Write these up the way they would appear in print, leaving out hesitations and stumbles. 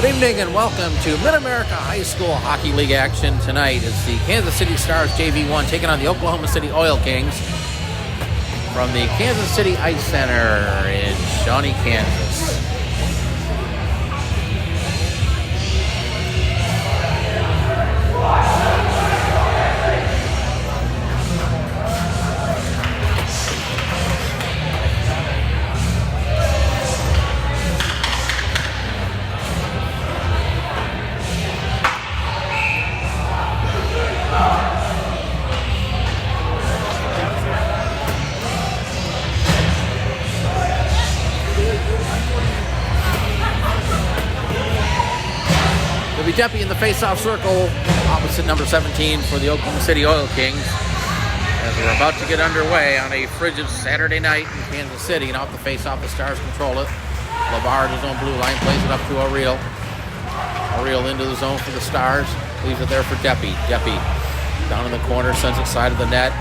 Good evening and welcome to Mid-America High School Hockey League action tonight as the Kansas City Stars JV1 taking on the Oklahoma City Oil Kings from the Kansas City Ice Center in Shawnee, Kansas. Deppy in the face-off circle, opposite number 17 for the Oklahoma City Oil Kings. As we're about to get underway on a frigid Saturday night in Kansas City, and off the face-off, the Stars control it. LeBard, his own blue line, plays it up to O'Reilly. O'Reilly into the zone for the Stars, leaves it there for Deppy. Deppy down in the corner, sends it side of the net.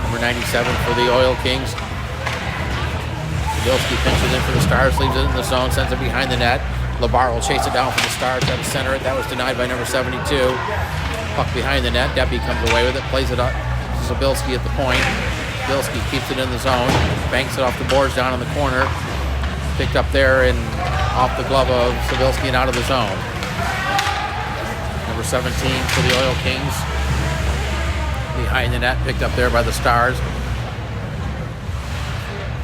Number 97 for the Oil Kings. Sadilski pinches in for the Stars, leaves it in the zone, sends it behind the net. LeBard will chase it down for the Stars, try to center it. That was denied by number 72. Puck behind the net. Deppy comes away with it, plays it up to Sadilski at the point. Sadilski keeps it in the zone, banks it off the boards down in the corner. Picked up there and off the glove of Sadilski and out of the zone. Number 17 for the Oil Kings. Behind the net, picked up there by the Stars.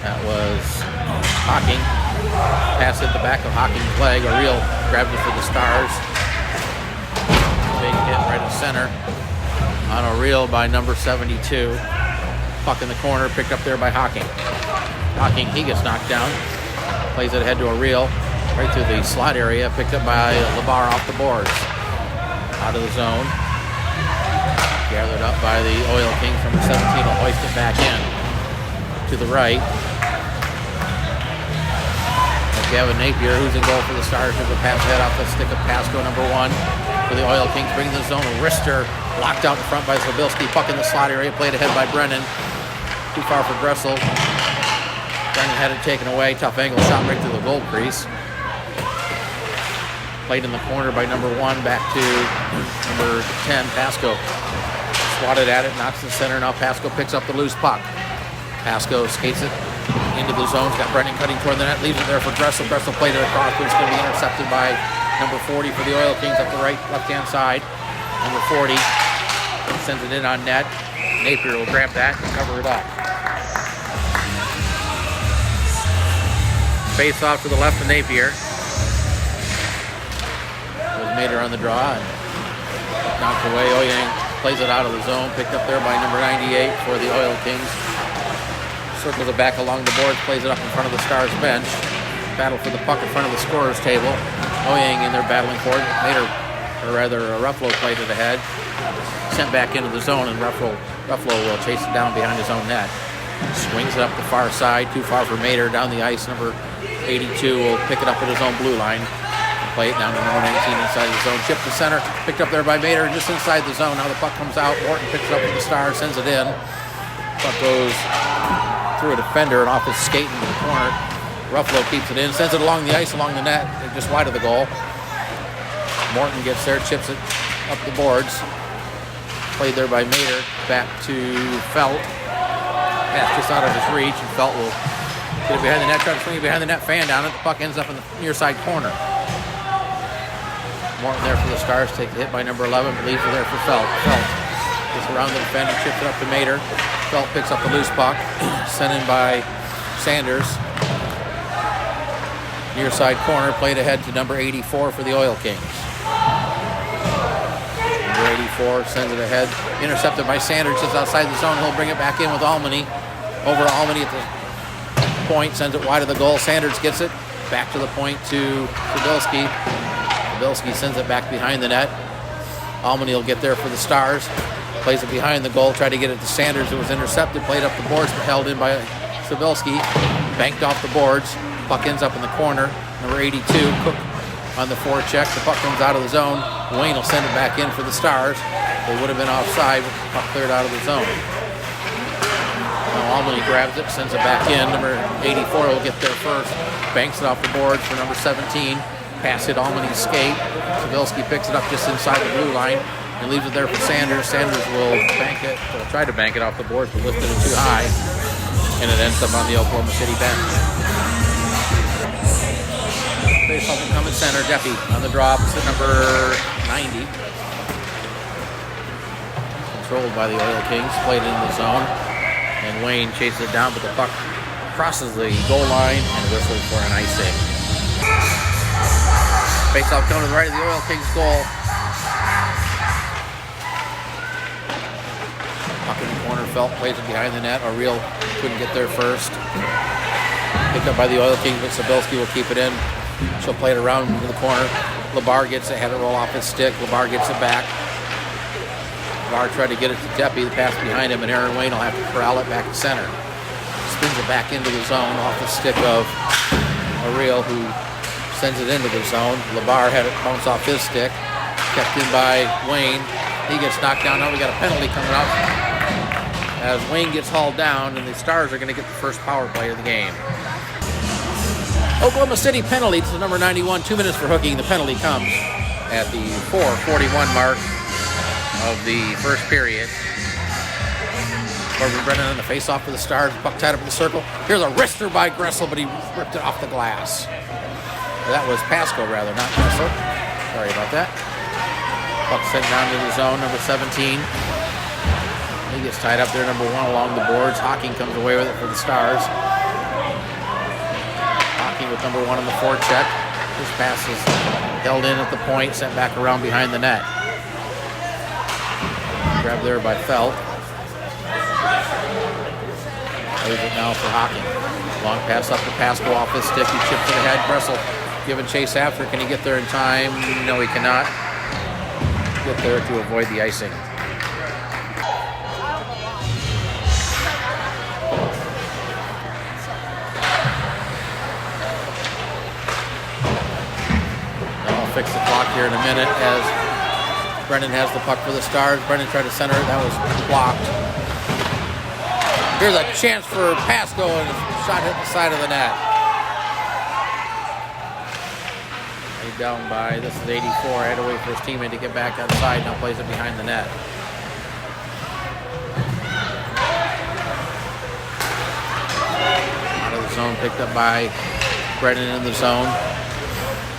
That was Hocking. Pass hit the back of Hocking's leg. O'Reilly grabs it for the Stars. Big hit right at center on O'Reilly by number 72. Puck in the corner, picked up there by Hocking. Hocking, he gets knocked down. Plays it ahead to O'Reilly. Right through the slot area, picked up by LeBard off the boards. Out of the zone. Gathered up by the Oil Kings. Number 17 will hoist it back in. To the right. Gavin Napier, who's in goal for the Stars, took a pass head off the stick of Pasco, number 1 for the Oil Kings, bringing the zone. Wrister locked out in front by Sadilski. Puck in the slot area, played ahead by Brennan. Too far for Gressel. Brennan had it taken away. Tough angle shot right through the goal crease. Played in the corner by number 1, back to number 10, Pasco. Swatted at it, knocks the center. Now Pasco picks up the loose puck. Pasco skates it into the zone. He's got Brennan cutting toward the net, leaves it there for Gressel. Gressel played it across, but it's going to be intercepted by number 40 for the Oil Kings up the left-hand side. Number 40 sends it in on net. Napier will grab that and cover it up. Face off to the left of Napier. Was Mater on the draw and knocked away. Oyang plays it out of the zone, picked up there by number 98 for the Oil Kings. Circles it back along the boards, plays it up in front of the Stars bench. Battle for the puck in front of the scorer's table. Oyang in there battling for it. Ruffalo played it ahead. Sent back into the zone, and Ruffalo will chase it down behind his own net. Swings it up the far side, too far for Mater. Down the ice, number 82 will pick it up at his own blue line. Play it down to number 19 inside the zone. Chip to center, picked up there by Mater, just inside the zone. Now the puck comes out. Morton picks it up with the Stars, sends it in. Puck goes through a defender and off his skate into the corner. Ruffalo keeps it in, sends it along the ice, along the net, just wide of the goal. Morton gets there, chips it up the boards. Played there by Mater, back to Felt. Pass just out of his reach, and Felt will get it behind the net, try to swing it behind the net, fan down it. The puck ends up in the near side corner. Morton there for the Stars, takes the hit by number 11, but leaves it there for Felt. Felt gets around the defender, chips it up to Mater. Felt picks up the loose puck, sent in by Sanders. Near side corner, played ahead to number 84 for the Oil Kings. Number 84 sends it ahead, intercepted by Sanders just outside the zone. He'll bring it back in with Almany. Over to Almany at the point, sends it wide of the goal. Sanders gets it back to the point to Sadilski. Sadilski sends it back behind the net. Almany will get there for the Stars. Plays it behind the goal, tried to get it to Sanders. It was intercepted, played up the boards, but held in by Sadilski. Banked off the boards. Puck ends up in the corner. Number 82, Cook on the forecheck. The puck comes out of the zone. Wayne will send it back in for the Stars. They would have been offside, but the puck cleared out of the zone. Now Almany grabs it, sends it back in. Number 84 will get there first. Banks it off the boards for number 17. Pass hit Almany's skate. Sabilski picks it up just inside the blue line and leaves it there for Sanders. Sanders will try to bank it off the boards, but lifted it too high, and it ends up on the Oklahoma City bench. Faceoff will come in center. Deppy on the draw, opposite number 90. Controlled by the Oil Kings, played into the zone, and Wayne chases it down, but the puck crosses the goal line and whistles for an icing. Faceoff coming to the right of the Oil Kings goal. Puck in the corner, Felt plays it behind the net. O'Reilly couldn't get there first. Picked up by the Oil Kings, but Sabilski will keep it in. She'll play it around into the corner. LeBar gets it, had it roll off his stick. LeBar gets it back. LeBar tried to get it to Deppy, the pass behind him, and Aaron Wayne will have to corral it back to center. Spins it back into the zone off the stick of O'Reilly, who sends it into the zone. LeBar had it bounce off his stick. Kept in by Wayne. He gets knocked down. Now we got a penalty coming up as Wayne gets hauled down, and the Stars are going to get the first power play of the game. Oklahoma City penalty to number 91. 2 minutes for hooking. The penalty comes at the 4:41 mark of the first period. Corbin Brennan on the face-off for the Stars. Puck tied up in the circle. Here's a wrister by Gressel, but he ripped it off the glass. That was Pasco, rather, not Gressel. Sorry about that. Puck sent down to the zone, number 17. He gets tied up there, number 1 along the boards. Hocking comes away with it for the Stars. Hocking with number 1 on the forecheck. His pass is held in at the point, sent back around behind the net. Grabbed there by Felt. Leaves it now for Hocking. Long pass up to Pasco off his stick. He chips it ahead. Gressel giving chase after. Can he get there in time? No, he cannot. Get there to avoid the icing. I'll fix the clock here in a minute as Brennan has the puck for the Stars. Brennan tried to center it. That was blocked. Here's a chance for Pasco, and a shot hit the side of the net. He's down by, this is 84. Had to wait for his teammate to get back outside. Now plays it behind the net. Out of the zone, picked up by Brennan in the zone.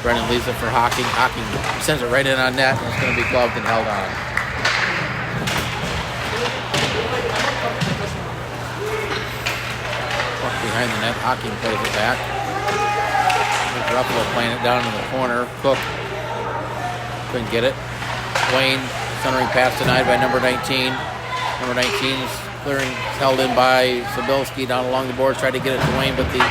Brennan leaves it for Hocking. Hocking sends it right in on net, and it's going to be gloved and held on. Behind the net, Hocking plays it back. Ruffalo playing it down in the corner. Cook couldn't get it. Wayne, centering pass denied by number 19. Number 19 is clearing, held in by Sabilski down along the boards. Tried to get it to Wayne, but the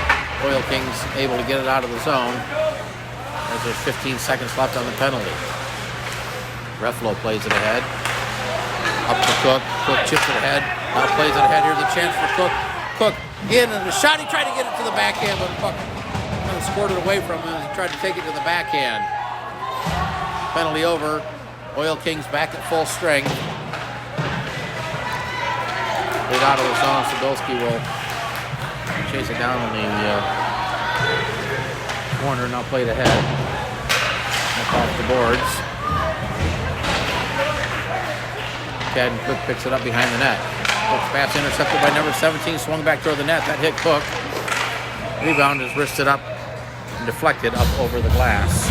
Oil Kings able to get it out of the zone as there's 15 seconds left on the penalty. Ruffalo plays it ahead. Up to Cook. Cook chips it ahead. Now plays it ahead. Here's a chance for Cook. Cook in and the shot. He tried to get it to the backhand, but the puck kind of scored it away from him. He tried to take it to the backhand. Penalty over. Oil Kings back at full strength. Lead out of the zone. Sabilski will chase it down in the corner. Now played ahead. Up off the boards. Caden Cook picks it up behind the net. Cook's pass intercepted by number 17, swung back toward the net. That hit Cook. Rebound is wristed up and deflected up over the glass.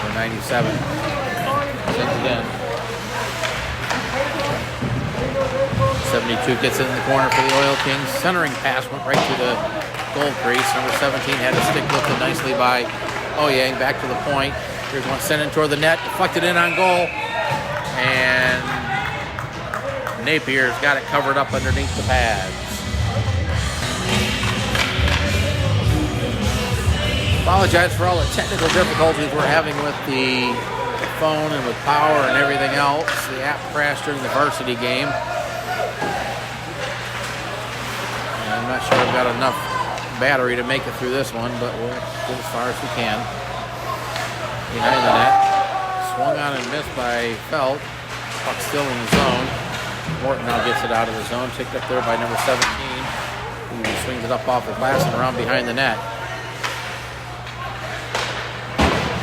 Number 97. Sends it in. 72 gets it in the corner for the Oil Kings. Centering pass went right to the goal crease. Number 17 had a stick lifted nicely by Oyang back to the point. Here's one sent in toward the net, deflected in on goal, and Napier's got it covered up underneath the pads. Apologize for all the technical difficulties we're having with the phone and with power and everything else. The app crashed during the varsity game. And I'm not sure I've got enough battery to make it through this one, but we'll get as far as we can. Behind the net, swung on and missed by Felt. Puck still in the zone. Morton now gets it out of the zone, picked up there by number 17, who swings it up off the glass and around behind the net.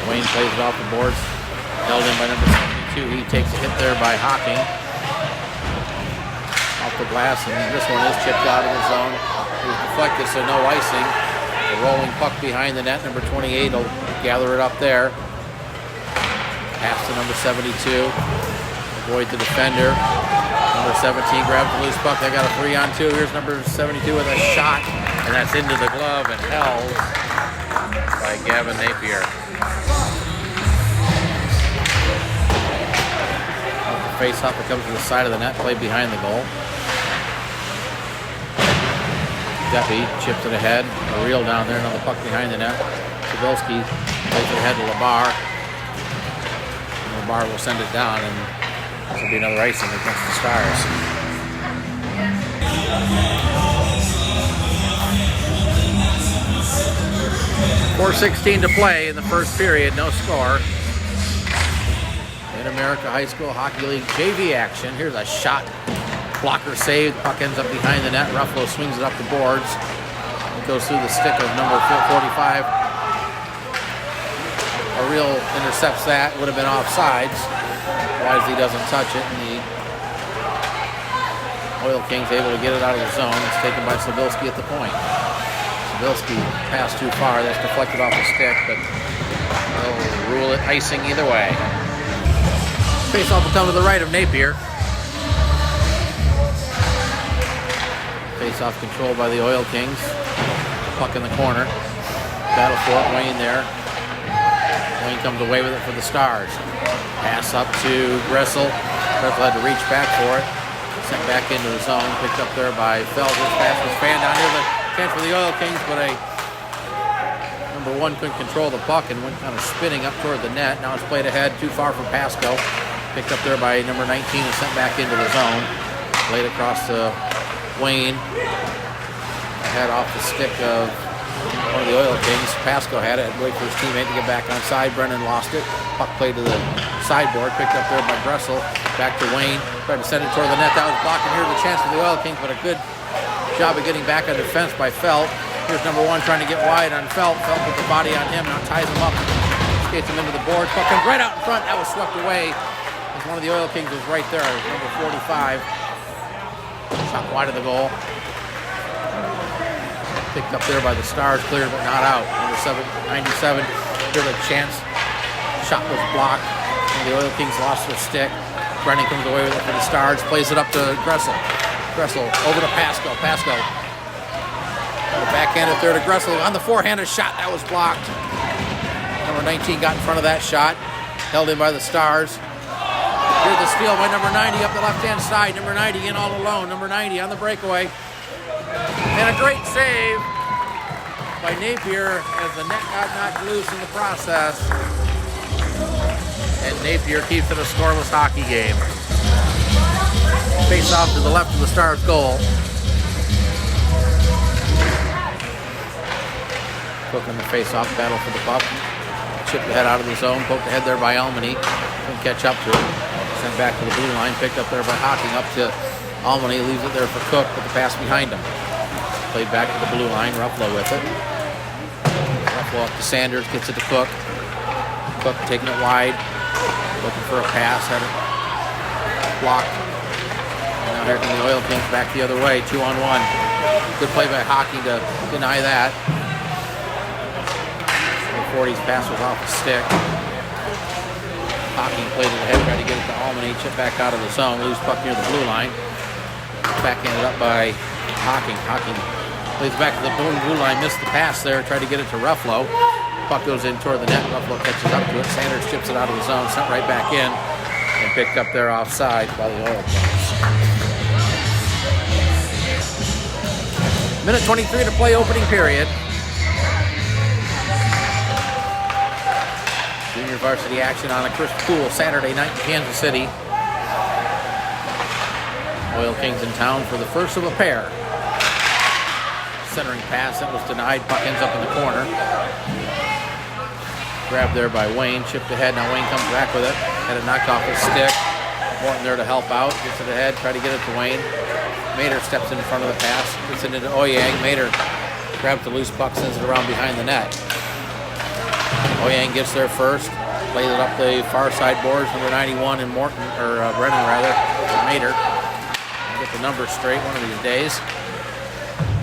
Wayne plays it off the boards, held in by number 72. He takes a hit there by Hocking off the glass, and this one is chipped out of the zone. It was deflected, so no icing. The rolling puck behind the net, number 28 will gather it up there. Pass to number 72. Avoid the defender. Number 17 grabs the loose puck. They got a 3-on-2. Here's number 72 with a shot, and that's into the glove and held by Gavin Napier. Off the face-off, it comes to the side of the net, played behind the goal. Deppy chips it ahead. A reel down there, another puck behind the net. Sabilski plays it ahead to LeBar. LeBar will send it down, and this will be another icing against the Stars. .4:16 to play in the first period, no score. Mid-America High School Hockey League JV action. Here's a shot. Blocker saved. Puck ends up behind the net. Ruffalo swings it up the boards. It goes through the stick of number 45. Ariel intercepts that. Would have been offsides. Wisely doesn't touch it, and the Oil Kings able to get it out of the zone. It's taken by Sabilski at the point. Sabilski passed too far. That's deflected off the stick, but they'll rule it icing either way. Face-off will come to the right of Napier. Face-off controlled by the Oil Kings. Puck in the corner. Battle for it. Wayne there. Wayne comes away with it for the Stars. Pass up to Gressel. Gressel had to reach back for it. Sent back into the zone. Picked up there by Feld. His pass was fanned down here. The catch for the Oil Kings, but number 1 couldn't control the puck and went kind of spinning up toward the net. Now it's played ahead, too far from Pasco. Picked up there by number 19 and sent back into the zone. Played across to Wayne. Ahead off the stick of one of the Oil Kings. Pasco had it. Had to wait for his teammate to get back on side. Brennan lost it. Puck played to the sideboard. Picked up there by Gressel. Back to Wayne. Tried to send it toward the net. That was blocked. And here's the chance for the Oil Kings, but a good job of getting back on defense by Felt. Here's number 1 trying to get wide on Felt. Felt with the body on him. Now ties him up. Skates him into the board. Puck comes right out in front. That was swept away. As one of the Oil Kings was right there. Number 45. Shot wide of the goal. Picked up there by the Stars, cleared but not out. Number 97, here's a chance. Shot was blocked. And the Oil Kings lost their stick. Brennan comes away with it for the Stars, plays it up to Gressel. Gressel over to Pasco. Pasco. Backhand it there to Gressel. On the forehanded shot, that was blocked. Number 19 got in front of that shot. Held in by the Stars. Here's the steal by number 90 up the left-hand side. Number 90 in all alone. Number 90 on the breakaway. And a great save by Napier as the net got knocked loose in the process. And Napier keeps it a scoreless hockey game. Face off to the left of the Stars' goal. Cook in the face-off battle for the puck. Chipped the head out of the zone. Poked the head there by Almany. Couldn't catch up to it. Sent back to the blue line. Picked up there by Hocking up to Almany. Leaves it there for Cook with the pass behind him. Played back to the blue line. Ruffalo with it. Ruffalo up to Sanders. Gets it to Cook. Cook taking it wide. Looking for a pass. Had it blocked. And now here come the Oil Kings back the other way. 2-on-1. Good play by Hocking to deny that. The 40's pass was off the stick. Hocking played it ahead. Tried to get it to Almany. Chip back out of the zone. Loose puck near the blue line. Backhanded up by Hocking. Hocking plays back to the blue line, missed the pass there, tried to get it to Ruffalo. Puck goes in toward the net, Ruffalo catches up to it, Sanders chips it out of the zone, sent right back in, and picked up there offside by the Oil Kings. Minute 23 to play, opening period. Junior varsity action on a crisp, cool Saturday night in Kansas City. Oil Kings in town for the first of a pair. Centering pass, that was denied. Puck ends up in the corner. Grabbed there by Wayne, chipped ahead. Now Wayne comes back with it. Had it knocked off his stick. Morton there to help out. Gets it ahead, try to get it to Wayne. Mater steps in front of the pass. Gets it into Oyang. Mater grabs the loose puck, sends it around behind the net. Oyang gets there first. Plays it up the far side boards. Number 91 and Morton, or Brennan rather, Mater. Get the numbers straight one of these days.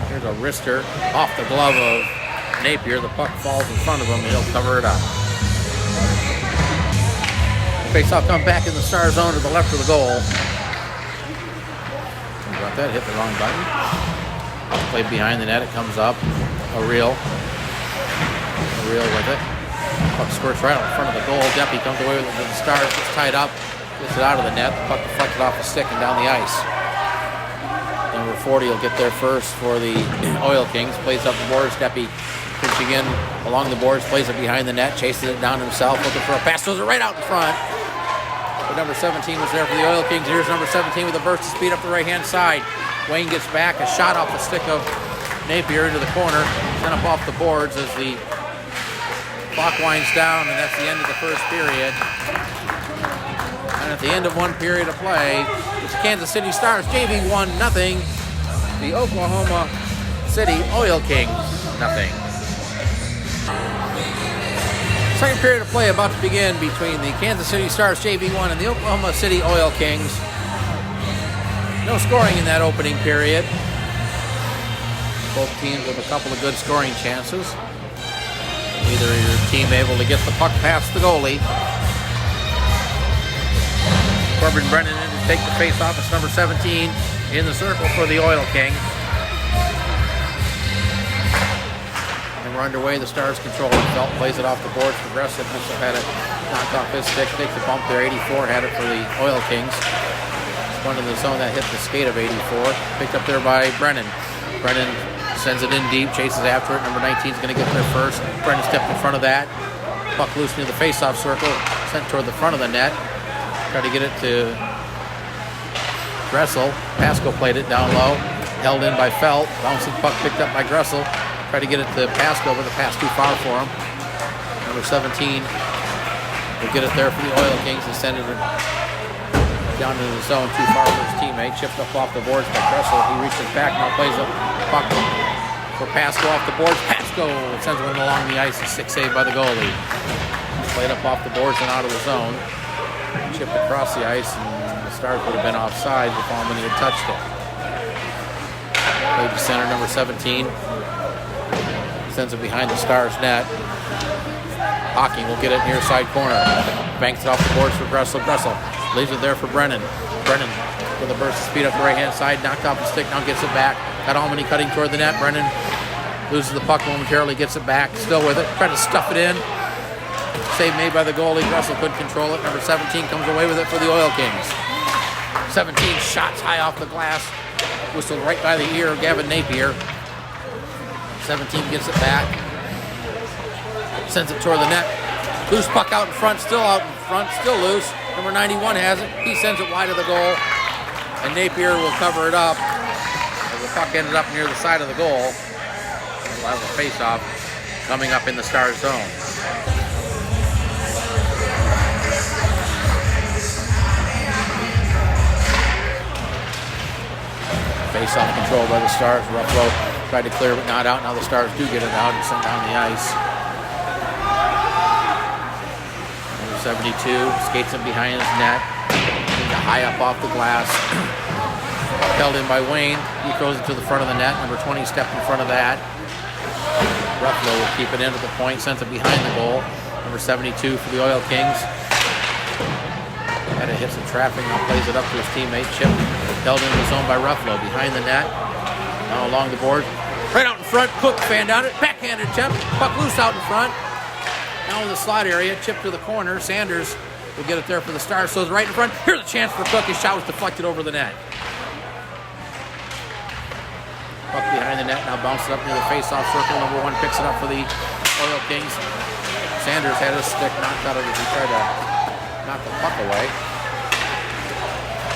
Here's a wrister off the glove of Napier. The puck falls in front of him and he'll cover it up. Face-off come back in the Star zone to the left of the goal. Sorry about that, hit the wrong button. Played behind the net, it comes up. O'Reilly with it. Puck squirts right out in front of the goal. Deppy comes away with it to the Stars, gets tied up, gets it out of the net. The puck deflected off the stick and down the ice. Number 40 will get there first for the Oil Kings. Plays up the boards. Deppy pitching in along the boards, plays it behind the net, chases it down himself, looking for a pass, throws it right out in front. But number 17 was there for the Oil Kings. Here's number 17 with a burst of speed up the right-hand side. Wayne gets back, a shot off the stick of Napier into the corner, sent up off the boards as the clock winds down, and that's the end of the first period. And at the end of one period of play, it's Kansas City Stars JV1 0, the Oklahoma City Oil Kings 0. Second period of play about to begin between the Kansas City Stars JV1 and the Oklahoma City Oil Kings. No scoring in that opening period. Both teams with a couple of good scoring chances. Either your team able to get the puck past the goalie. Corbin Brennan in to take the face-off. It's number 17 in the circle for the Oil Kings. And we're underway. The Stars control it. Felt plays it off the boards. Progressive must have had it knocked off his stick. Takes a bump there. 84 had it for the Oil Kings. One in the zone that hit the skate of 84. Picked up there by Brennan. Brennan sends it in deep, chases after it. Number 19 is going to get there first. Brennan stepped in front of that. Puck loose near the face-off circle. Sent toward the front of the net. Tried to get it to Gressel. Pasco played it down low. Held in by Felt. Bouncing puck picked up by Gressel. Tried to get it to Pasco, but the pass too far for him. Number 17 will get it there for the Oil Kings and send it down into the zone too far for his teammate. Chipped up off the boards by Gressel. He reaches back, now plays a puck for Pasco off the boards. Pasco sends one along the ice. A 6 save by the goalie. Played up off the boards and out of the zone. Chipped across the ice, and the Stars would have been offside if Allman had touched it. Played to center, number 17. Sends it behind the Stars net. Hawking will get it near side corner. Banks it off the boards for Gressel. Gressel leaves it there for Brennan. Brennan with a burst of speed up the right-hand side. Knocked off the stick, now gets it back. Got Allman cutting toward the net. Brennan loses the puck momentarily, gets it back. Still with it. Tried to stuff it in. Save made by the goalie. Gressel couldn't control it. Number 17 comes away with it for the Oil Kings. 17 shots high off the glass. Whistled right by the ear of Gavin Napier. 17 gets it back. Sends it toward the net. Loose puck out in front, still loose. Number 91 has it. He sends it wide of the goal. And Napier will cover it up. As the puck ended up near the side of the goal. We'll have a face-off coming up in the Stars zone. Face-off control by the Stars. Ruffalo tried to clear, but not out. Now the Stars do get it out and sent down the ice. 72 skates him behind his net. High up off the glass. Held in by Wayne. He throws it to the front of the net. Number 20 stepped in front of that. Ruffalo will keep it into the point. Sends it behind the goal. Number 72 for the Oil Kings. Had it hit some traffic. Now plays it up to his teammate. Chip held in the zone by Ruffalo. Behind the net. Now along the board. Right out in front. Cook fanned out it. Backhanded Chip. Puck loose out in front. Now in the slot area, chip to the corner. Sanders will get it there for the Stars. So it's right in front. Here's a chance for Cook. His shot was deflected over the net. Puck behind the net. Now bounces up near the face-off circle. Number 1 picks it up for the Oil Kings. Sanders had his stick knocked out of it as he tried to knock the puck away.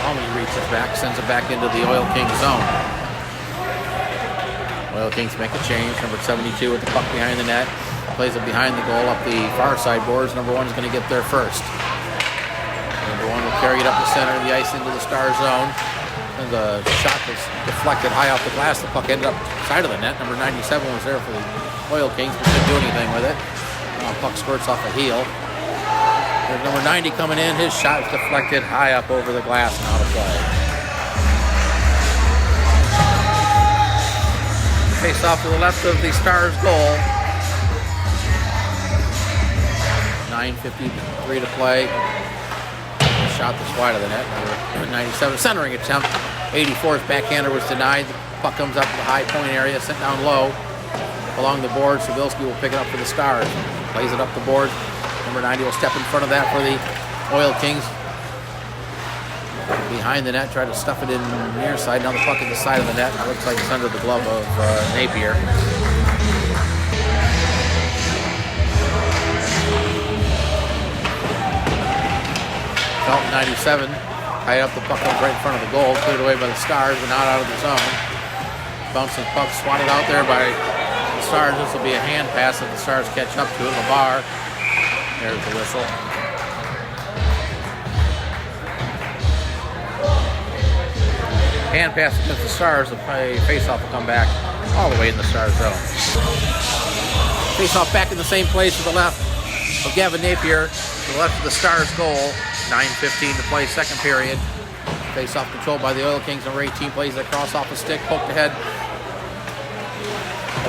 Allman reaches back, sends it back into the Oil Kings zone. Oil Kings make a change. Number 72 with the puck behind the net. Plays it behind the goal up the far side boards. Number 1 is going to get there first. Number 1 will carry it up the center of the ice into the Star zone. And the shot was deflected high off the glass. The puck ended up side of the net. Number 97 was there for the Oil Kings, but didn't do anything with it. Puck squirts off a heel. There's number 90 coming in. His shot was deflected high up over the glass and out of play. Face off to the left of the Stars' goal. 9:53 to play. Shot that's wide of the net. Number 97 centering attempt. 84's backhander was denied. The puck comes up to the high point area, sent down low along the board. Sabilski will pick it up for the Stars. Plays it up the board. Number 90 will step in front of that for the Oil Kings. Behind the net, try to stuff it in near side. Now the puck at the side of the net. It looks like it's under the glove of Napier. Felton 97 tied up the puck up right in front of the goal, cleared away by the Stars, but not out of the zone. Bouncing puck swatted out there by the Stars. This will be a hand pass that the Stars catch up to it. LeBar. There's the whistle. Hand pass against the Stars. The face-off will come back all the way in the Stars zone. Face-off back in the same place to the left of Gavin Napier. To the left of the Stars goal. 9:15 to play, second period. Face-off controlled by the Oil Kings. Number 18 plays that cross off the stick, poked ahead.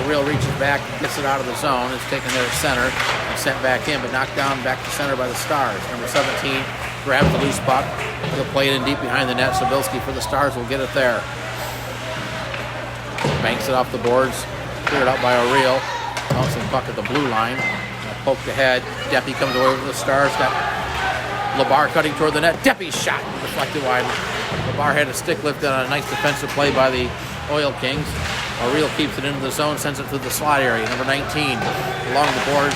O'Reilly reaches back, gets it out of the zone. It's taken there to center and sent back in, but knocked down back to center by the Stars. Number 17 grabs the loose puck. He'll play it in deep behind the net. Sabilski for the Stars will get it there. Banks it off the boards. Cleared up by O'Reilly. Bouncing puck at the blue line. Poked ahead. Deppy comes away with the Stars. Got LeBar cutting toward the net. Deppy's shot deflected wide. LeBar had a stick lift on a nice defensive play by the Oil Kings. O'Reilly keeps it into the zone, sends it through the slot area. Number 19 along the boards,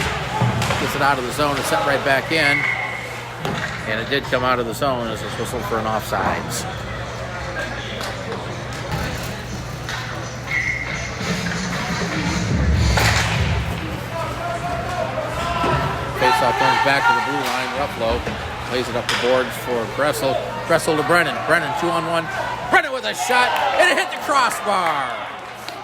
gets it out of the zone and set right back in. And it did come out of the zone as it's whistled for an offsides. Faceoff comes back to the blue line. Ruffalo plays it up the boards for Gressel. Gressel to Brennan. Brennan 2-on-1. Brennan with a shot, and it hit the crossbar.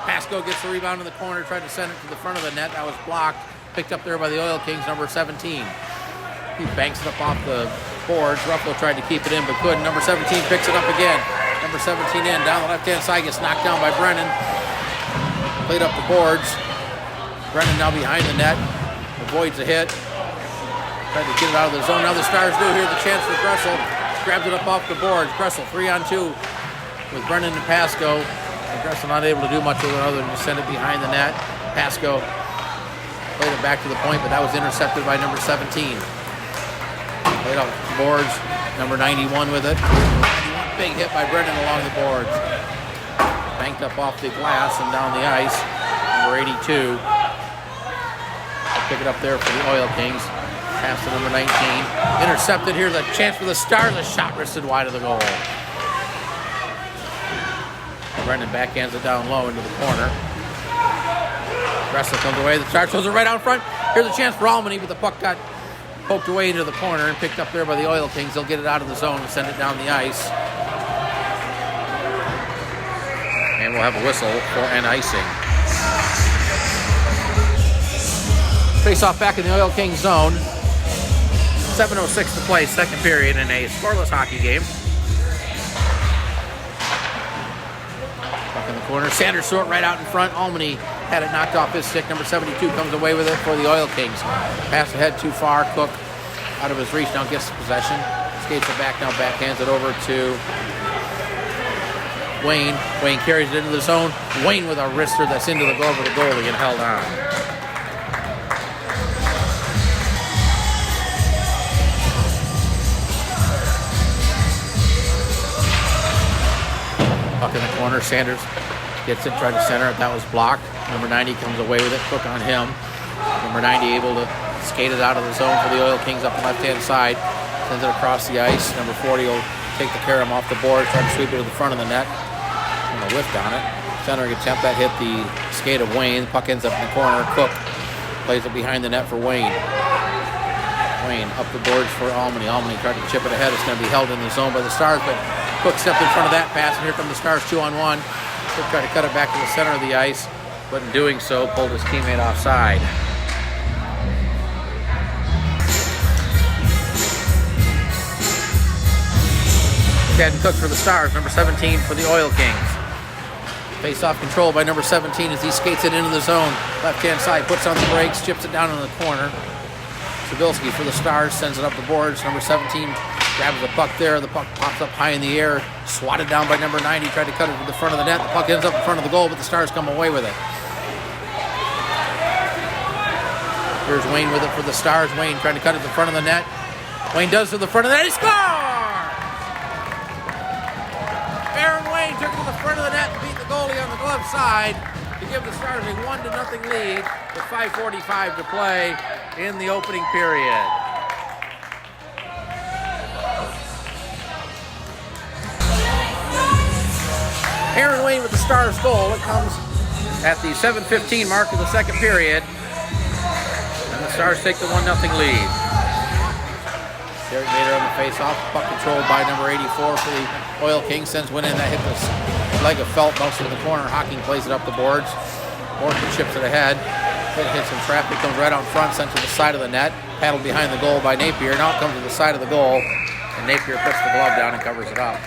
Pasco gets the rebound in the corner, tried to send it to the front of the net. That was blocked. Picked up there by the Oil Kings, number 17. He banks it up off the boards. Ruffalo tried to keep it in, but couldn't. Number 17 picks it up again. Number 17 in, down the left-hand side, gets knocked down by Brennan. Played up the boards. Brennan now behind the net. Avoids a hit. Tried to get it out of the zone. Now the Stars do. Here's the chance for Gressel. Grabs it up off the boards. Gressel 3-on-2 with Brennan and Pasco. Gressel not able to do much with it other than to send it behind the net. Pasco played it back to the point, but that was intercepted by number 17. Played off the boards. Number 91 with it. 91, big hit by Brennan along the boards. Banked up off the glass and down the ice. Number 82. Pick it up there for the Oil Kings. Pass to number 19. Intercepted. Here's a chance for the Stars. A shot wristed wide of the goal. Brendan backhands it down low into the corner. Gressel comes away. The Stars throws it right out front. Here's a chance for Albany, but the puck got poked away into the corner and picked up there by the Oil Kings. They'll get it out of the zone and send it down the ice. And we'll have a whistle for an icing. Face-off back in the Oil Kings zone. 7:06 to play, second period in a scoreless hockey game. Puck in the corner. Sanders threw it right out in front. Albany had it knocked off his stick. Number 72 comes away with it for the Oil Kings. Pass ahead too far. Cook out of his reach. Now gets the possession. Skates it back. Now backhands it over to Wayne. Wayne carries it into the zone. Wayne with a wrister that's into the glove of the goalie and held on. Puck in the corner. Sanders gets it, tried to center it. That was blocked. Number 90 comes away with it. Cook on him. Number 90 able to skate it out of the zone for the Oil Kings up the left-hand side. Sends it across the ice. Number 40 will take the carry off the board, try to sweep it to the front of the net. And a whiffed on it. Centering attempt that hit the skate of Wayne. Puck ends up in the corner. Cook plays it behind the net for Wayne. Wayne up the boards for Albany. Albany tried to chip it ahead. It's going to be held in the zone by the Stars, but Cook stepped in front of that pass, and here come the Stars 2-on-1. Cook tried to cut it back to the center of the ice, but in doing so, pulled his teammate offside. Cadden Cook for the Stars, number 17 for the Oil Kings. Face-off control by number 17 as he skates it into the zone. Left-hand side, puts on the brakes, chips it down in the corner. Sabilski for the Stars, sends it up the boards. Number 17 grabs the puck there. The puck pops up high in the air, swatted down by number 90. Tried to cut it to the front of the net. The puck ends up in front of the goal, but the Stars come away with it. Here's Wayne with it for the Stars. Wayne trying to cut it to the front of the net. Wayne does to the front of the net. He scores! Aaron Wayne took it to the front of the net and beat the goalie on the glove side to give the Stars a 1-0 lead with 5:45 to play in the opening period. Aaron Wayne with the Stars goal. It comes at the 7:15 mark of the second period. And the Stars take the 1-0 lead. Derek Mader on the face-off. Puck controlled by number 84 for the Oil Kings. Sends one in. That hit the leg of Felt, bounced in the corner. Hocking plays it up the boards. Morton chips it ahead. It hits some traffic. Comes right out front. Sent to the side of the net. Paddled behind the goal by Napier. Now it comes to the side of the goal. And Napier puts the glove down and covers it up.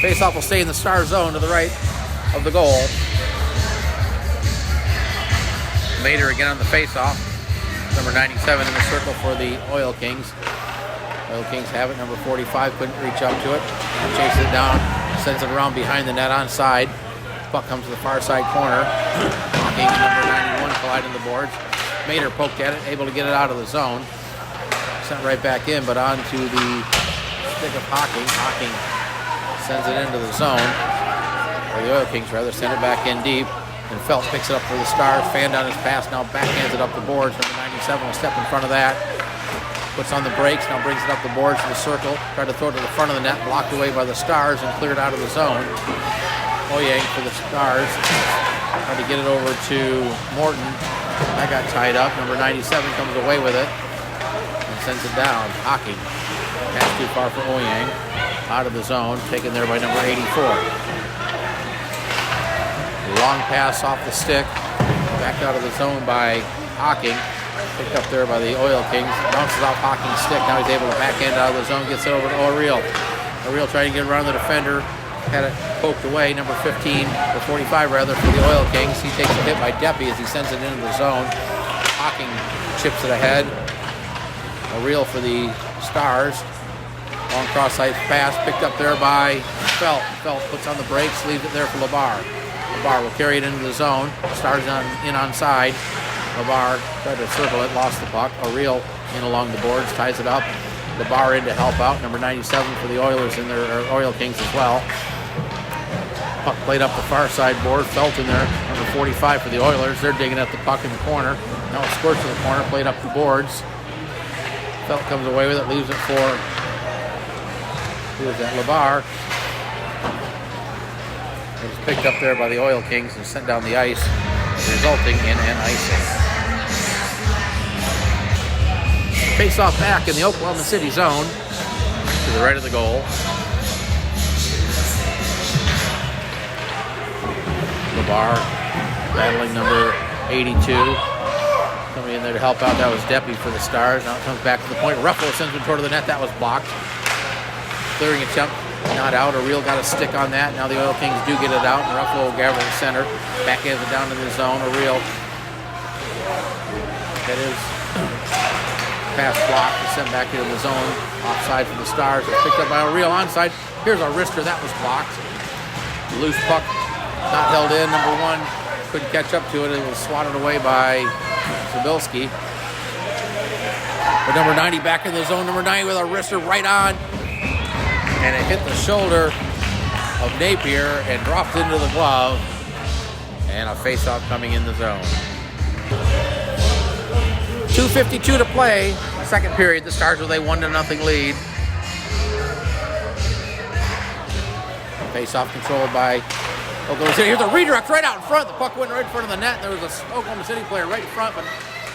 Face-off will stay in the Star zone to the right of the goal. Mader again on the face-off. Number 97 in the circle for the Oil Kings. Oil Kings have it. Number 45 couldn't reach up to it. Chases it down. Sends it around behind the net onside. Puck comes to the far side corner. Hocking and number 91 collide in the boards. Mader poked at it, able to get it out of the zone. Sent right back in, but onto the stick of Hocking. Hocking sends it into the zone. Or the Oil Kings rather, send it back in deep. And Felt picks it up for the Stars. Fanned on his pass, now backhands it up the boards. Number 97 will step in front of that. Puts on the brakes, now brings it up the boards to the circle. Tried to throw it to the front of the net, blocked away by the Stars and cleared out of the zone. Oyang for the Stars. Tried to get it over to Morton. That got tied up. Number 97 comes away with it and sends it down. Hocking. Pass too far for Oyang. Out of the zone, taken there by number 84. Long pass off the stick, back out of the zone by Hocking. Picked up there by the Oil Kings. Bounces off Hocking's stick. Now he's able to backhand out of the zone. Gets it over to O'Reilly. O'Reilly trying to get around the defender. Had it poked away. Number 15, or 45 rather, for the Oil Kings. He takes a hit by Deppy as he sends it into the zone. Hocking chips it ahead. O'Reilly for the Stars. Long cross-ice pass picked up there by Felt. Felt puts on the brakes, leaves it there for LeBar. LeBar will carry it into the zone. Stars in onside. LeBar tried to circle it, lost the puck. O'Reilly in along the boards, ties it up. LeBar in to help out. Number 97 for the Oilers in there, or Oil Kings as well. Puck played up the far side board. Felt in there. Number 45 for the Oilers. They're digging at the puck in the corner. Now it squirts to the corner, played up the boards. Felt comes away with it, leaves it for, who is that, LeBar. It was picked up there by the Oil Kings and sent down the ice, resulting in an icing. Face-off back in the Oklahoma City zone to the right of the goal. LeBar battling number 82. Coming in there to help out. That was Deppy for the Stars. Now it comes back to the point. Ruffalo sends it toward the net. That was blocked. Clearing attempt. Not out. O'Reilly got a stick on that. Now the Oil Kings do get it out. And Ruffalo will gather the center. Backhands it down to the zone. O'Reilly. That is pass blocked and sent back into the zone. Offside for the Stars. It's picked up by O'Reilly onside. Here's our wrister. That was blocked. Loose puck. Not held in. Number 1 couldn't catch up to it. It was swatted away by Zabilski. But number 90 back in the zone. Number 90 with our wrister right on. And it hit the shoulder of Napier and dropped into the glove. And a face-off coming in the zone. 2:52 to play. Second period. The Stars with a 1-0 lead. Face-off controlled by Oklahoma City. Here's a redirect right out in front. The puck went right in front of the net. There was a Oklahoma City player right in front, but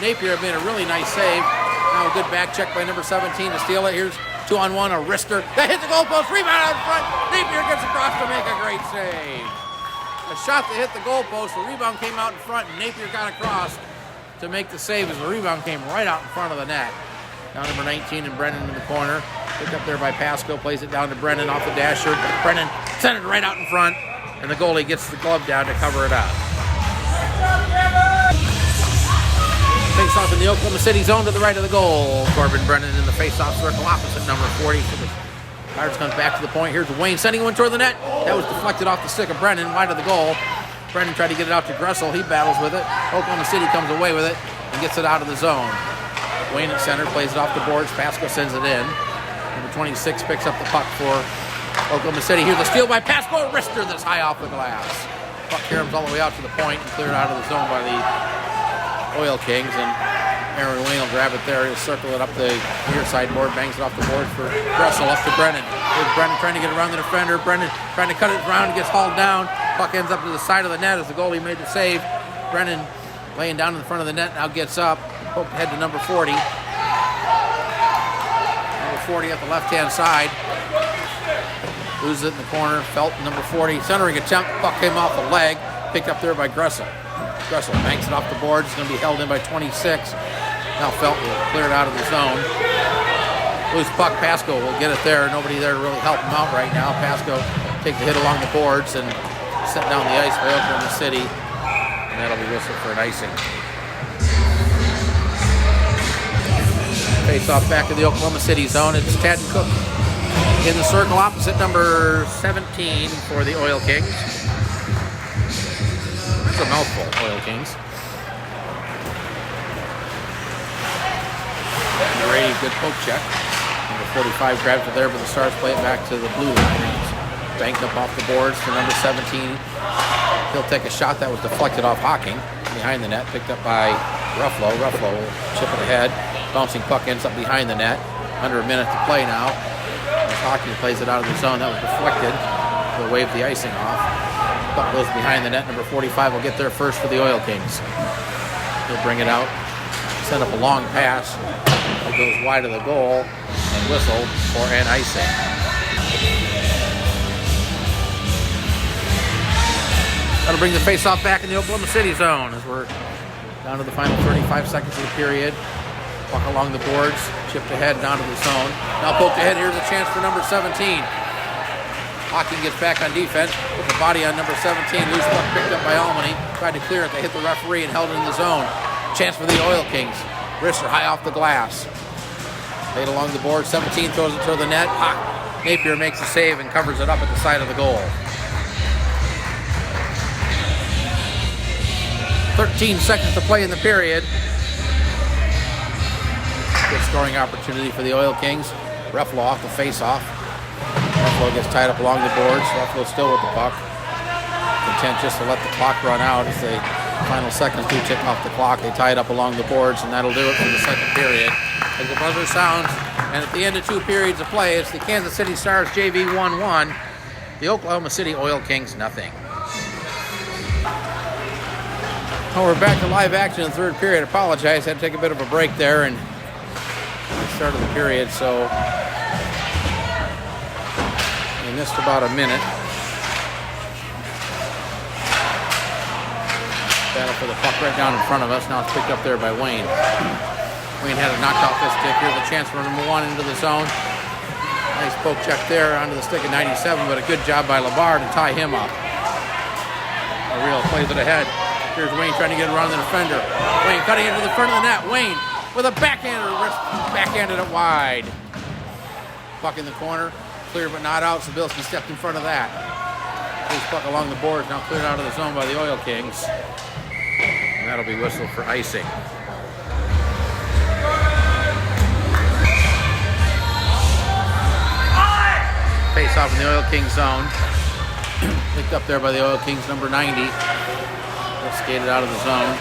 Napier made a really nice save. Now a good back check by number 17 to steal it. Here's 2-on-1, a wrister. That hits the goalpost, rebound out in front. Napier gets across to make a great save. A shot that hit the goalpost, the rebound came out in front, and Napier got across to make the save as the rebound came right out in front of the net. Now number 19 and Brennan in the corner. Picked up there by Pasco, plays it down to Brennan off the dasher. Brennan sent it right out in front, and the goalie gets the glove down to cover it up. Face-off in the Oklahoma City zone to the right of the goal. Corbin Brennan in the face-off circle opposite number 40. So the Pirates comes back to the point. Here's Wayne sending one toward the net. That was deflected off the stick of Brennan, wide of the goal. Brennan tried to get it out to Gressel. He battles with it. Oklahoma City comes away with it and gets it out of the zone. Wayne at center plays it off the boards. Pasco sends it in. Number 26 picks up the puck for Oklahoma City. Here's a steal by Pasco. A wrister that's high off the glass. Puck caroms all the way out to the point and cleared out of the zone by the Oil Kings, and Aaron Wayne will grab it there. He'll circle it up the near side board, bangs it off the board for Gressel, up to Brennan. Here's Brennan trying to get around the defender. Brennan trying to cut it around, gets hauled down. Puck ends up to the side of the net as the goalie made the save. Brennan laying down in the front of the net, now gets up. Poked ahead to number 40. Number 40 at the left-hand side. Loses it in the corner. Felt number 40. Centering attempt. Puck came off the leg. Picked up there by Gressel. Gressel banks it off the board. It's going to be held in by 26. Now Felt will clear it out of the zone. Loose puck. Pasco will get it there. Nobody there to really help him out right now. Pasco takes the hit along the boards and set down the ice by Oklahoma City. And that'll be whistled for an icing. Face off back to the Oklahoma City zone. It's Tad and Cook in the circle opposite number 17 for the Oil Kings. That's a mouthful, Oil Kings. Number 80, good poke check. Number 45 grabs it there, but the Stars play it back to the blue line. Banked up off the boards to number 17. He'll take a shot that was deflected off Hocking behind the net, picked up by Ruffalo. Ruffalo will chip it ahead. Bouncing puck ends up behind the net. Under a minute to play now. As Hocking plays it out of the zone, that was deflected. He'll wave the icing off. Puck goes behind the net. Number 45 will get there first for the Oil Kings. He'll bring it out, send up a long pass. It goes wide of the goal and whistle for an icing. That'll bring the face-off back in the Oklahoma City zone as we're down to the final 35 seconds of the period. Puck along the boards, chipped ahead down to the zone. Now poked ahead, here's a chance for number 17. Hocking gets back on defense, put the body on number 17. Loose puck picked up by Albany. Tried to clear it, they hit the referee and held it in the zone. Chance for the Oil Kings. Wrister high off the glass. Laid along the board, 17 throws it toward the net. Napier makes the save and covers it up at the side of the goal. 13 seconds to play in the period. Good scoring opportunity for the Oil Kings. Ruffalo off the face-off. Ruffalo gets tied up along the boards. Ruffalo still with the puck. Content just to let the clock run out as the final seconds do tick off the clock. They tie it up along the boards, and that'll do it for the second period. As the buzzer sounds, and at the end of 2 periods of play, it's the Kansas City Stars JV1 1, the Oklahoma City Oil Kings nothing. Oh, we're back to live action in the third period. I apologize, had to take a bit of a break there and start of the period, so we missed about a minute. Battle for the puck right down in front of us. Now it's picked up there by Wayne. Wayne had it knocked off this stick. Here's a chance for number 1 into the zone. Nice poke check there onto the stick of 97, but a good job by Labar to tie him up. Ariel plays it ahead. Here's Wayne trying to get around the defender. Wayne cutting into the front of the net. Wayne with a backhanded it wide. Puck in the corner. Clear but not out. Sabilski stepped in front of that. Loose puck along the boards. Now cleared out of the zone by the Oil Kings. And that'll be whistled for icing. Face off in the Oil Kings zone. Picked up there by the Oil Kings, number 90. Skated out of the zone.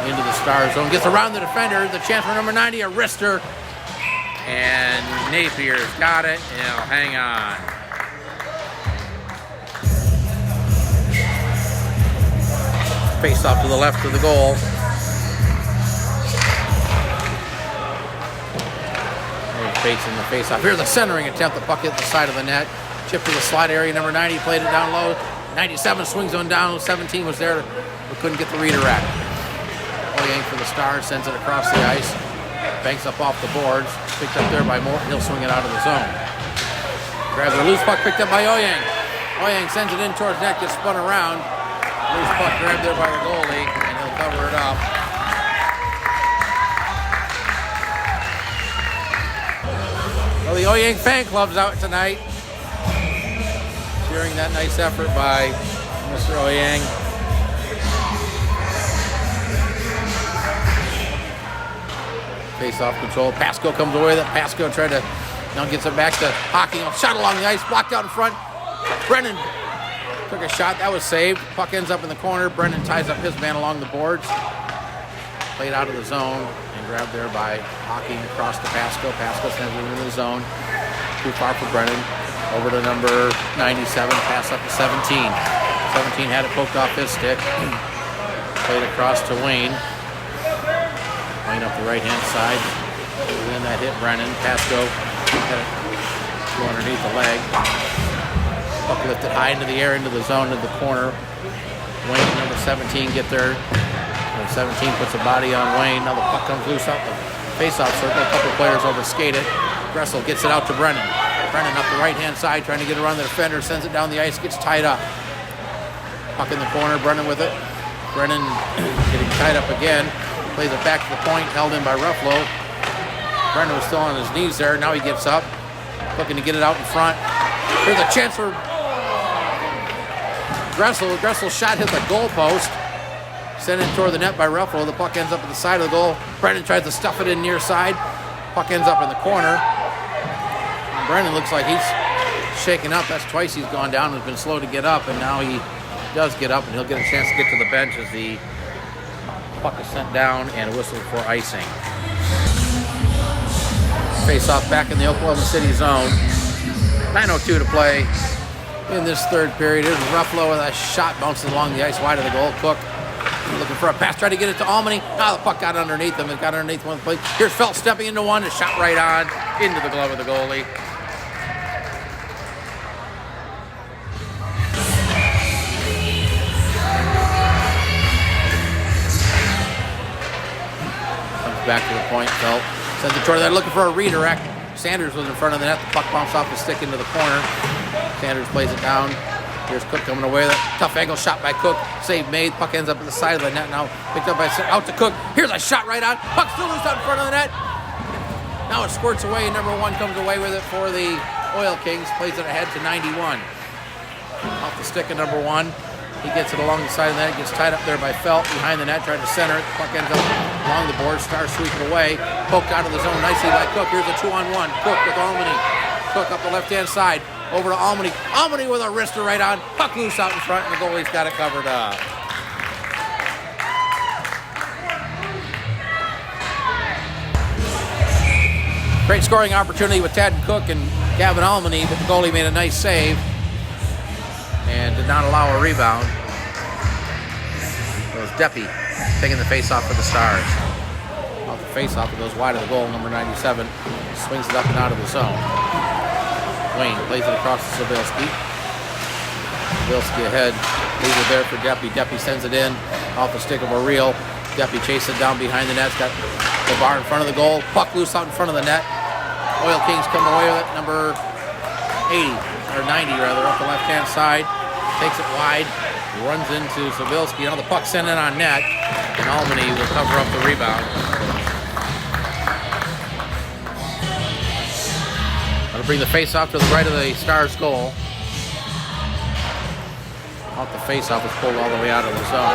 Into the Star zone. Gets around the defender. The chance for number 90, a wrister. And Napier's got it. And he'll hang on. Face off to the left of the goal. Facing the face-off. Here's a centering attempt. The puck hit the side of the net. Chip to the slot area. Number 90 played it down low. 97 swings on down. 17 was there, but couldn't get the redirect. Oyang for the Stars, sends it across the ice. Banks up off the boards. Picked up there by Morton. He'll swing it out of the zone. Grabs a loose puck, picked up by Oyang. Oyang sends it in towards net, gets spun around. Loose puck grabbed there by the goalie, and he'll cover it up. Well, the Oyang fan club's out tonight, cheering that nice effort by Mr. Oyang. Face-off control. Pasco comes away. That Pasco tried to, now gets it back to Hockey. Shot along the ice, blocked out in front. Brennan took a shot. That was saved. Puck ends up in the corner. Brennan ties up his man along the boards. Played out of the zone and grabbed there by Hockey across to Pasco. Pasco sends it into the zone. Too far for Brennan. Over to number 97. Pass up to 17. 17 had it poked off his stick. Played across to Wayne. Wayne up the right-hand side. And then that hit Brennan. Pasco had it go underneath the leg. Puck lifted high into the air, into the zone, into the corner. Wayne, number 17, get there. Number 17 puts a body on Wayne. Now the puck comes loose out the face-off circle. A couple players overskate it. Gressel gets it out to Brennan. Brennan up the right-hand side, trying to get around the defender. Sends it down the ice, gets tied up. Puck in the corner, Brennan with it. Brennan getting tied up again. Plays it back to the point, held in by Ruffalo. Brennan was still on his knees there. Now he gets up, looking to get it out in front. Here's a chance for Gressel. Gressel's shot hit the goal post. Sent it toward the net by Ruffalo. The puck ends up at the side of the goal. Brennan tries to stuff it in near side. Puck ends up in the corner. And Brennan looks like he's shaken up. That's twice he's gone down and has been slow to get up, and now he does get up, and he'll get a chance to get to the bench as the puck is sent down and a whistle for icing. Face-off back in the Oklahoma City zone. 9:02 to play in this third period. Here's Ruffalo with a shot bouncing along the ice wide of the goal. Cook looking for a pass, trying to get it to Albany. Now the puck got underneath him. It got underneath one of the plays. Here's Felt stepping into one. A shot right on into the glove of the goalie. Back to the point, Felt sends it toward there, looking for a redirect. Sanders was in front of the net. The puck bounced off the stick into the corner. Sanders plays it down. Here's Cook coming away. That tough angle shot by Cook. Save made. Puck ends up at the side of the net. Now picked up by out to Cook. Here's a shot right on. Puck still loose out in front of the net. Now it squirts away, and number 1 comes away with it for the Oil Kings. Plays it ahead to 91. Off the stick of number 1. He gets it along the side of the net, gets tied up there by Felt behind the net, trying to center it. The puck ends up along the board. Stars sweep it away. Poked out of the zone nicely by Cook. Here's a 2-on-1. Cook with Albany. Cook up the left-hand side. Over to Albany. Albany with a wrister right on. Puck loose out in front, and the goalie's got it covered up. Great scoring opportunity with Tad Cook and Gavin Albany, but the goalie made a nice save and did not allow a rebound. It was Deppy taking the face-off for the Stars. Off the face-off, it goes wide of the goal. Number 97 swings it up and out of the zone. Wayne plays it across to Sabilski. Sabilski ahead, leaves it there for Deppy. Deppy sends it in off the stick of O'Reilly. Deppy chases it down behind the net. Got the bar in front of the goal. Puck loose out in front of the net. Oil Kings come away with it. Number 80, or 90 rather, off the left-hand side. Takes it wide, runs into Sabilski. Now the puck sent in on net, and Albany will cover up the rebound. That'll bring the face-off to the right of the Stars' goal. Off the face-off, it's pulled all the way out of the zone.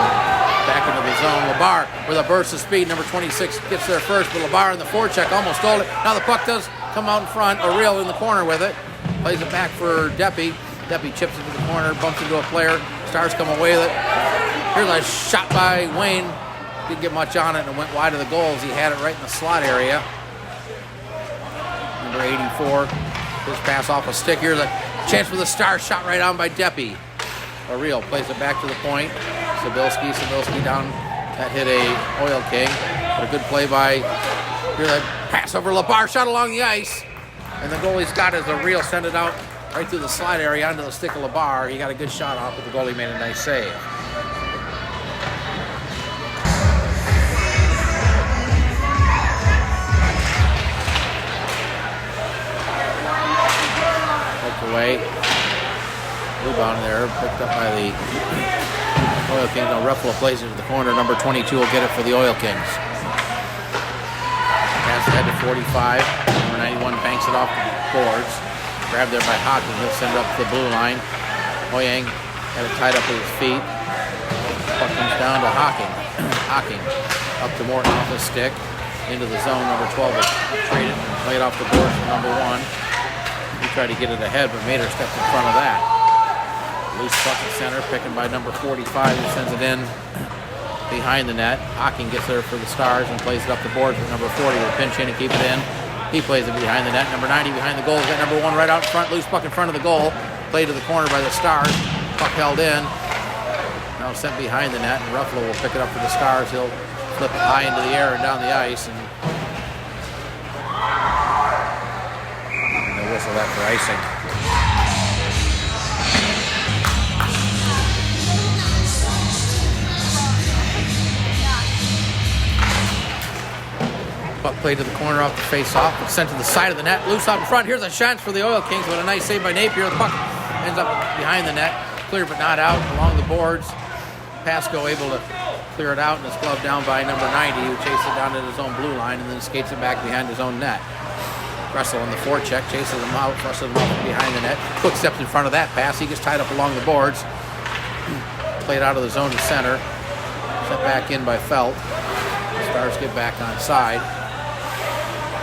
Back into the zone. Labar with a burst of speed. Number 26 gets there first, but Labar in the forecheck almost stole it. Now the puck does come out in front. O'Reilly in the corner with it. Plays it back for Deppy. Deppy chips it to the corner, bumps into a player. Stars come away with it. Here's a shot by Wayne. Didn't get much on it and went wide of the goals. He had it right in the slot area. Number 84. His pass off a stick. Here's a chance for the Stars. Shot right on by Deppy. O'Reilly plays it back to the point. Sabilski down. That hit a Oil King. But a good play by, here's a pass over Labar. Shot along the ice. And the goal he's got is a reel, send it out right through the slide area onto the stick of the bar. He got a good shot off, but the goalie made a nice save. Poked away. Rebound there, picked up by the Oil Kings. Now Ruffalo plays it to the corner. Number 22 will get it for the Oil Kings. Pass ahead to 45. Number 91 banks it off the boards. Grabbed there by Hocking. He'll send it up to the blue line. Oyang had it tied up with his feet. Puck comes down to Hocking. Hocking up to Morton off his stick. Into the zone. Number 12 will trade it and play it off the board for number 1. He tried to get it ahead, but Mader stepped in front of that. Loose puck at center, picking by number 45, who sends it in behind the net. Hocking gets there for the Stars and plays it up the boards with number 40. Will pinch in and keep it in. He plays it behind the net. Number 90 behind the goal. He's got number 1 right out in front. Loose puck in front of the goal. Played to the corner by the Stars. Puck held in. Now sent behind the net, and Ruffalo will pick it up for the Stars. He'll flip it high into the air and down the ice, and they'll whistle that for icing. Puck played to the corner off the face-off, but sent to the side of the net. Loose out in front. Here's a chance for the Oil Kings with a nice save by Napier. The puck ends up behind the net. Clear but not out along the boards. Pasco able to clear it out, and it's gloved down by number 90, who chases it down to his own blue line and then skates it back behind his own net. Russell on the forecheck, chases him out, flushes him out behind the net. Quick steps in front of that pass. He gets tied up along the boards. Played out of the zone to center. Sent back in by Felt. The Stars get back on side.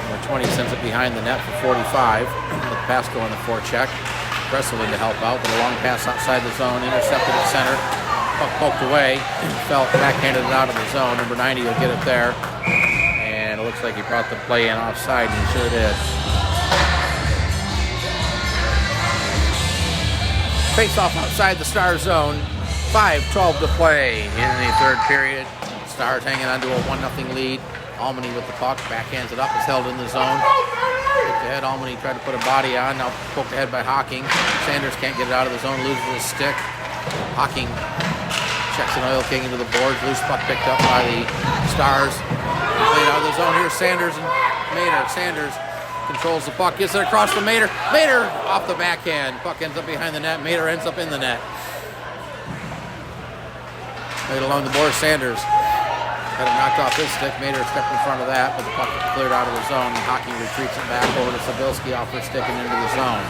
Number 20 sends it behind the net for 45. With Pasco on the forecheck. Russell in to help out, but a long pass outside the zone. Intercepted at center. Puck poked away. Felt backhanded it out of the zone. Number 90 will get it there. And it looks like he brought the play in offside, and he sure did. Face off outside the Stars zone. 5:12 to play in the third period. Stars hanging on to a 1-0 lead. Almany with the puck, backhands it up, is held in the zone. Poked ahead, Almany tried to put a body on, now poked ahead by Hocking. Sanders can't get it out of the zone, loses his stick. Hocking checks an Oil King into the boards, loose puck picked up by the Stars. Played out of the zone, here's Sanders and Mader. Sanders controls the puck, gets it across to Mader. Mader off the backhand, puck ends up behind the net, Mader ends up in the net. Played along the board, Sanders had it knocked off his stick. Mader stepped in front of that, but the puck cleared out of the zone. Hocking retreats it back over to Sabilski off his stick and into the zone.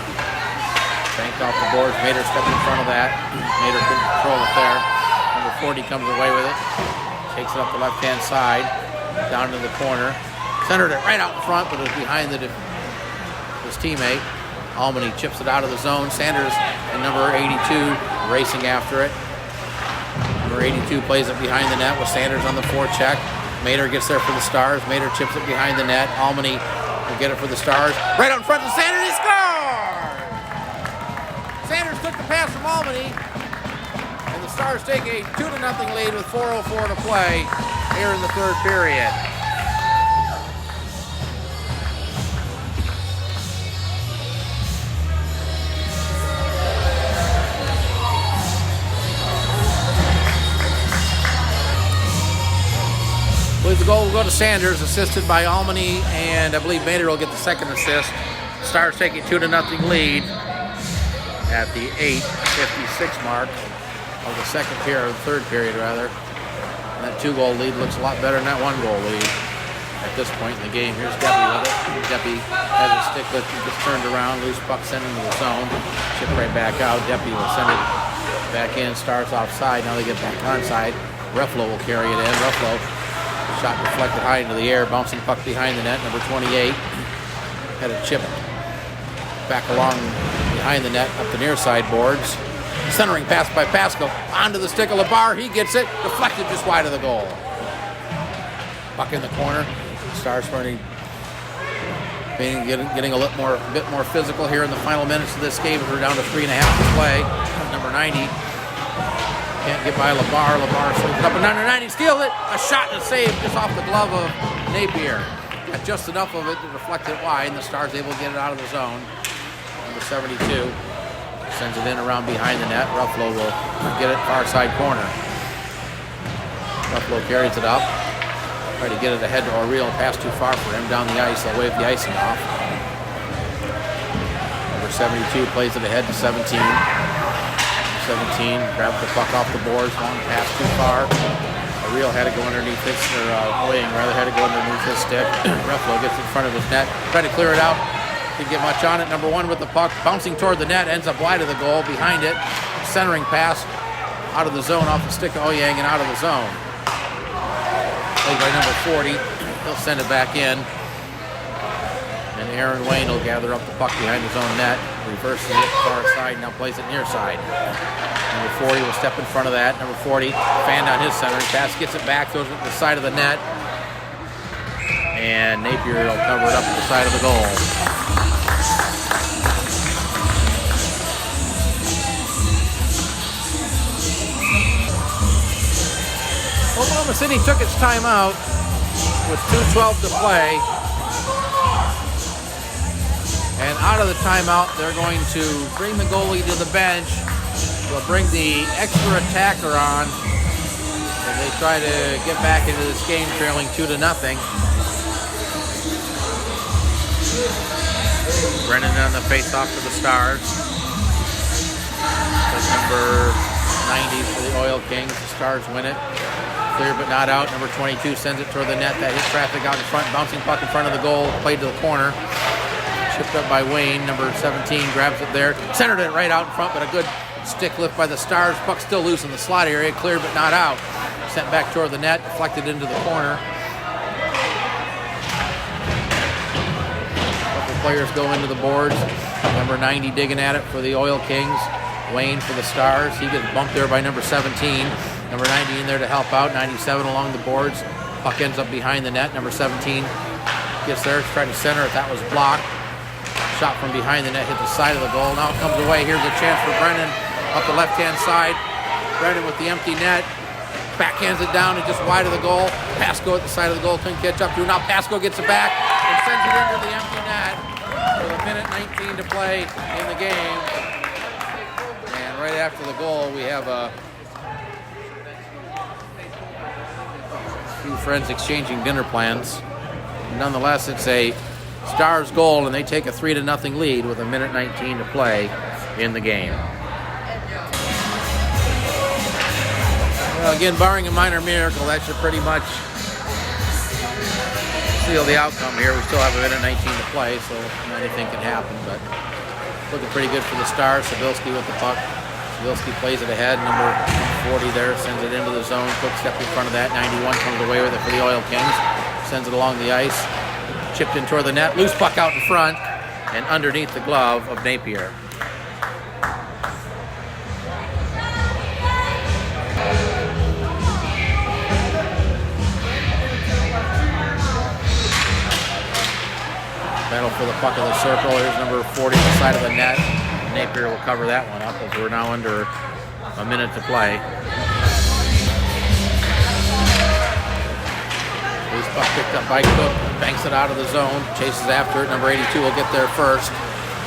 Banked off the boards. Mader stepped in front of that. Mader couldn't control it there. Number 40 comes away with it. Takes it up the left-hand side, down to the corner. Centered it right out in front, but it was behind his teammate. Almany chips it out of the zone. Sanders and number 82 racing after it. Number 82 plays it behind the net with Sanders on the forecheck. Mader gets there for the Stars. Mader chips it behind the net. Almany will get it for the Stars. Right out in front of Sanders, he scored! Sanders took the pass from Almany, and the Stars take a 2-0 lead with 4:04 to play here in the third period. The goal will go to Sanders, assisted by Almany, and I believe Mader will get the second assist. Stars take a 2-0 lead at the 8:56 mark of the third period rather. And that 2-goal lead looks a lot better than that 1-goal lead at this point in the game. Here's Deppie with it. Deppie has his stick lifted, just turned around, loose puck sent into the zone. Chip right back out. Deppie will send it back in. Stars offside. Now they get back onside. Ruffalo will carry it in. Ruffalo. Shot deflected high into the air, bouncing puck behind the net. Number 28 had a chip back along behind the net up the near side boards. Centering pass by Pasco onto the stick of Labar. He gets it, deflected just wide of the goal. Puck in the corner. Stars getting a bit more physical here in the final minutes of this game. We're down to 3.5 to play. Number 90. Can't get by Labar. Labar swings it up, and number 90 steals it. A shot and a save just off the glove of Napier. Got just enough of it to deflect it wide, and the Stars able to get it out of the zone. Number 72 sends it in around behind the net. Ruffalo will get it far side corner. Ruffalo carries it up. Try to get it ahead to O'Reilly. Pass too far for him. Down the ice. They'll wave the icing off. Number 72 plays it ahead to 17. 17 grabs the puck off the boards. Long pass too far. O'Reilly had to go underneath his, Wing rather had to go underneath his stick. Ruffalo gets in front of his net. Try to clear it out. Didn't get much on it. Number 1 with the puck. Bouncing toward the net. Ends up wide of the goal. Behind it. Centering pass. Out of the zone. Off the stick of Oyang and out of the zone. Played by number 40. He'll send it back in. And Aaron Wayne will gather up the puck behind his own net. Reverses it far side. Now plays it near side. Number 40 will step in front of that. Number 40 fanned on his centering pass. Gets it back. Throws it to the side of the net. And Napier will cover it up to the side of the goal. Oklahoma City took its timeout with 2:12 to play. And out of the timeout, they're going to bring the goalie to the bench. They'll bring the extra attacker on as they try to get back into this game trailing 2-0. Brennan on the face-off for the Stars. That's number 90 for the Oil Kings. The Stars win it. Clear but not out. Number 22 sends it toward the net. That hits traffic out in front. Bouncing puck in front of the goal. Played to the corner. Chipped up by Wayne. Number 17 grabs it there. Centered it right out in front, but a good stick lift by the Stars. Puck still loose in the slot area. Cleared but not out. Sent back toward the net. Deflected into the corner. A couple players go into the boards. Number 90 digging at it for the Oil Kings. Wayne for the Stars. He gets bumped there by number 17. Number 90 in there to help out. 97 along the boards. Puck ends up behind the net. Number 17 gets there. Tried to center it. That was blocked. Shot from behind the net. Hit the side of the goal. Now it comes away. Here's a chance for Brennan up the left-hand side. Brennan with the empty net. Backhands it down and just wide of the goal. Pasco at the side of the goal. Couldn't catch up to. Now Pasco gets it back and sends it into the empty net. With a minute 19 to play in the game. And right after the goal, we have a few friends exchanging dinner plans. Nonetheless, it's a Stars goal, and they take a 3-0 lead with a minute 19 to play in the game. Well, again, barring a minor miracle, that should pretty much seal the outcome here. We still have a minute 19 to play, so anything can happen, but looking pretty good for the Stars. Sabilski with the puck. Sabilski plays it ahead. Number 40 there sends it into the zone. Quick step in front of that. 91 comes away with it for the Oil Kings. Sends it along the ice. Chipped in toward the net. Loose puck out in front and underneath the glove of Napier. Battle for the puck of the circle. Here's number 40 on the side of the net. Napier will cover that one up as we're now under a minute to play. Loose puck picked up by Cook. Banks it out of the zone. Chases after it. Number 82 will get there first.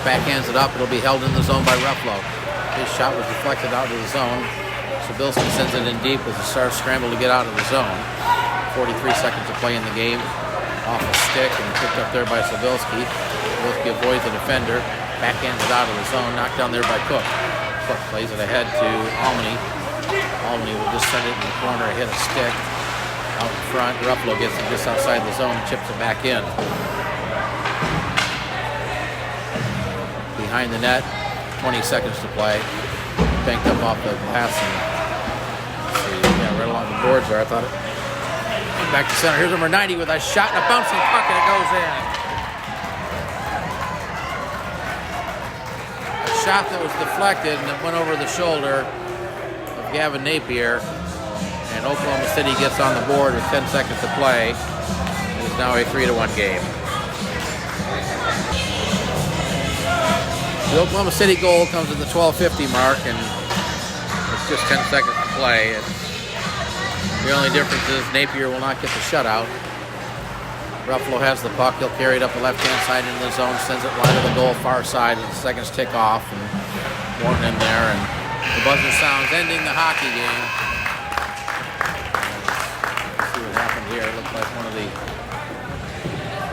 Backhands it up. It'll be held in the zone by Ruffalo. His shot was deflected out of the zone. Sabilski sends it in deep as the Stars scramble to get out of the zone. 43 seconds to play in the game. Off a stick and picked up there by Sabilski. Sabilski avoids the defender. Backhands it out of the zone. Knocked down there by Cook. Cook plays it ahead to Almany. Almany will just send it in the corner. Hit a stick. Out in front, Ruffalo gets it just outside the zone, chips it back in. Behind the net, 20 seconds to play. Banked up off the passing. Yeah, right along the boards there. I thought it. Back to center. Here's number 90 with a shot and a bouncing puck, and it goes in. A shot that was deflected and it went over the shoulder of Gavin Napier. And Oklahoma City gets on the board with 10 seconds to play. It is now a 3-1 game. The Oklahoma City goal comes at the 12:50 mark, and it's just 10 seconds to play. The only difference is Napier will not get the shutout. Ruffalo has the puck. He'll carry it up the left-hand side into the zone, sends it wide of the goal, far side, and the seconds tick off. And Morton in there, and the buzzer sounds, ending the hockey game. Let's see what happened here. It looked like one of the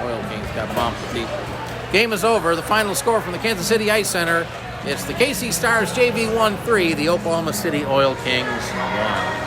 Oil Kings got bumped. The game is over. The final score from the Kansas City Ice Center. It's the KC Stars JV1 3, the Oklahoma City Oil Kings 1.